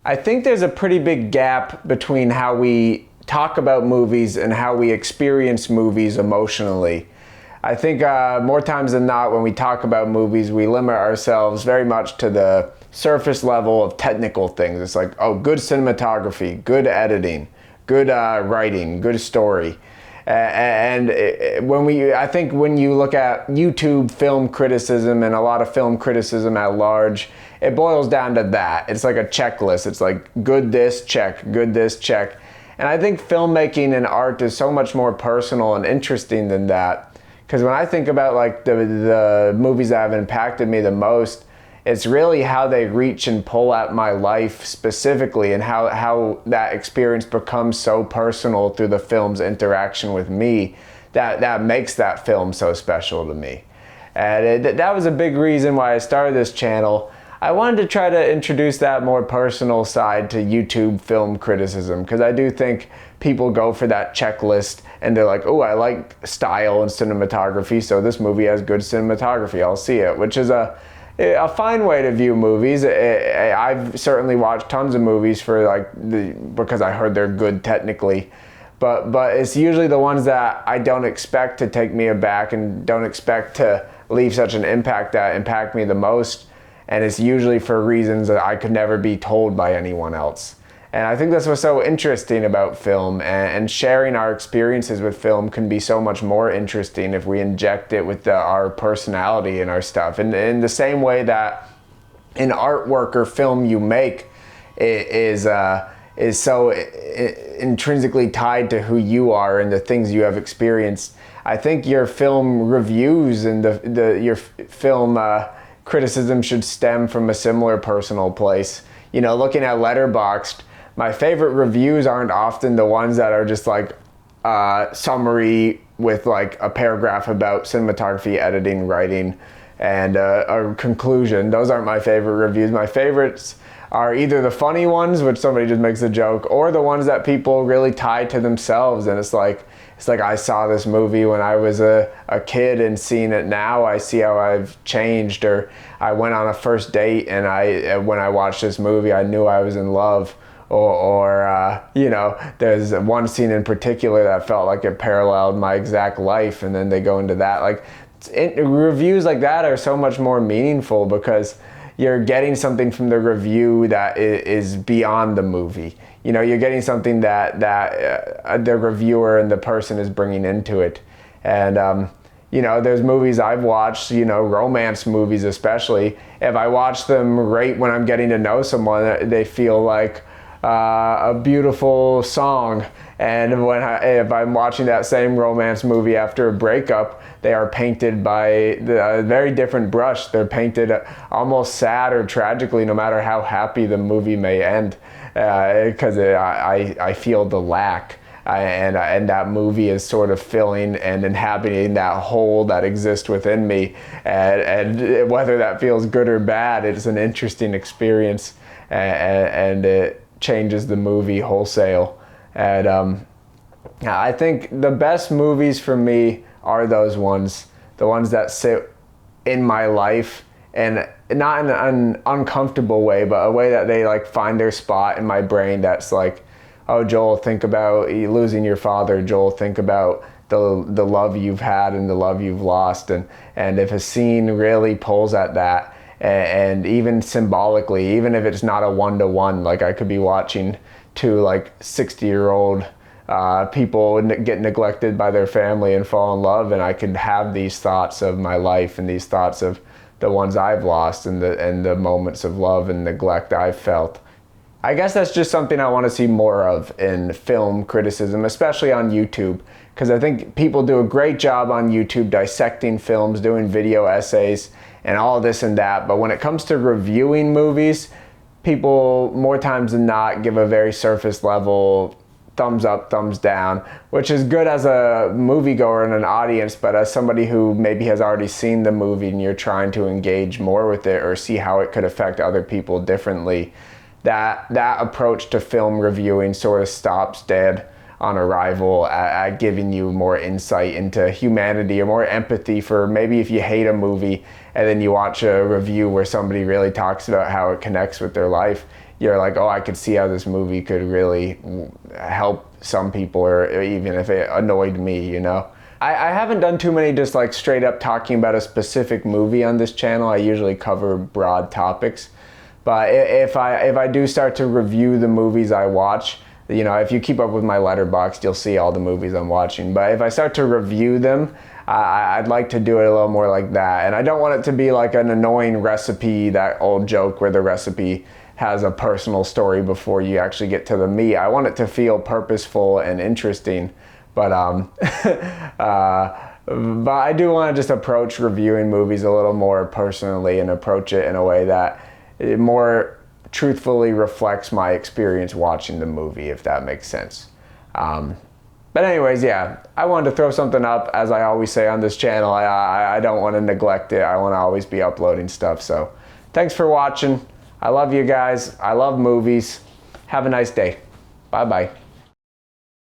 I think there's a pretty big gap between how we talk about movies and how we experience movies emotionally. I think more times than not when we talk about movies, we limit ourselves very much to the surface level of technical things. It's like, oh, good cinematography, good editing, good writing, good story. I think when you look at YouTube film criticism and a lot of film criticism at large, it boils down to that. It's like a checklist. It's like good this, check, good this, check. And I think filmmaking and art is so much more personal and interesting than that. Because when I think about like the movies that have impacted me the most, it's really how they reach and pull at my life specifically, and how that experience becomes so personal through the film's interaction with me that makes that film so special to me. And that was a big reason why I started this channel. I wanted to try to introduce that more personal side to YouTube film criticism, because I do think people go for that checklist and they're like, oh, I like style and cinematography, so this movie has good cinematography, I'll see it, which is a fine way to view movies. I've certainly watched tons of movies because I heard they're good technically, but it's usually the ones that I don't expect to take me aback and don't expect to leave such an impact that impact me the most, and it's usually for reasons that I could never be told by anyone else. And I think that's what's so interesting about film, and sharing our experiences with film can be so much more interesting if we inject it with our personality and our stuff. And in the same way that an artwork or film you make is so intrinsically tied to who you are and the things you have experienced, I think your film reviews and your film criticism should stem from a similar personal place. You know, looking at Letterboxd, my favorite reviews aren't often the ones that are just like summary with like a paragraph about cinematography, editing, writing, and a conclusion. Those aren't my favorite reviews. My favorites are either the funny ones, which somebody just makes a joke, or the ones that people really tie to themselves. And it's like I saw this movie when I was a kid, and seeing it now, I see how I've changed. Or I went on a first date, and when I watched this movie, I knew I was in love. Or you know, there's one scene in particular that felt like it paralleled my exact life, and then they go into that. Like, reviews like that are so much more meaningful because you're getting something from the review that is beyond the movie. You know, you're getting something that the reviewer and the person is bringing into it. And you know, there's movies I've watched, you know, romance movies especially. If I watch them right when I'm getting to know someone, they feel like a beautiful song. And if I'm watching that same romance movie after a breakup, they are painted by a very different brush. They're painted almost sad or tragically, no matter how happy the movie may end, because I feel the lack. And that movie is sort of filling and inhabiting that hole that exists within me. And whether that feels good or bad, it's an interesting experience, and it changes the movie wholesale. And I think the best movies for me are those ones, the ones that sit in my life, and not in an uncomfortable way, but a way that they like find their spot in my brain. That's like, oh, Joel, think about losing your father. Joel, think about the love you've had and the love you've lost. And if a scene really pulls at that, and even symbolically, even if it's not a one-to-one, like I could be watching two like 60-year-old people get neglected by their family and fall in love, and I could have these thoughts of my life and these thoughts of the ones I've lost and the moments of love and neglect I've felt. I guess that's just something I want to see more of in film criticism, especially on YouTube, because I think people do a great job on YouTube dissecting films, doing video essays, and all this and that. But when it comes to reviewing movies, people more times than not give a very surface level thumbs up, thumbs down, which is good as a moviegoer and an audience, but as somebody who maybe has already seen the movie and you're trying to engage more with it or see how it could affect other people differently, that approach to film reviewing sort of stops dead on arrival at giving you more insight into humanity or more empathy for maybe if you hate a movie and then you watch a review where somebody really talks about how it connects with their life, you're like, oh, I could see how this movie could really help some people, or even if it annoyed me, you know. I haven't done too many just like straight up talking about a specific movie on this channel. I usually cover broad topics. But if I do start to review the movies I watch, you know, if you keep up with my Letterboxd, you'll see all the movies I'm watching. But if I start to review them, I'd like to do it a little more like that. And I don't want it to be like an annoying recipe, that old joke where the recipe has a personal story before you actually get to the meat. I want it to feel purposeful and interesting. But but I do want to just approach reviewing movies a little more personally and approach it in a way that it more truthfully reflects my experience watching the movie, if that makes sense. But anyways, yeah, I wanted to throw something up. As I always say on this channel, I don't want to neglect it. I want to always be uploading stuff. So thanks for watching. I love you guys. I love movies. Have a nice day. Bye-bye.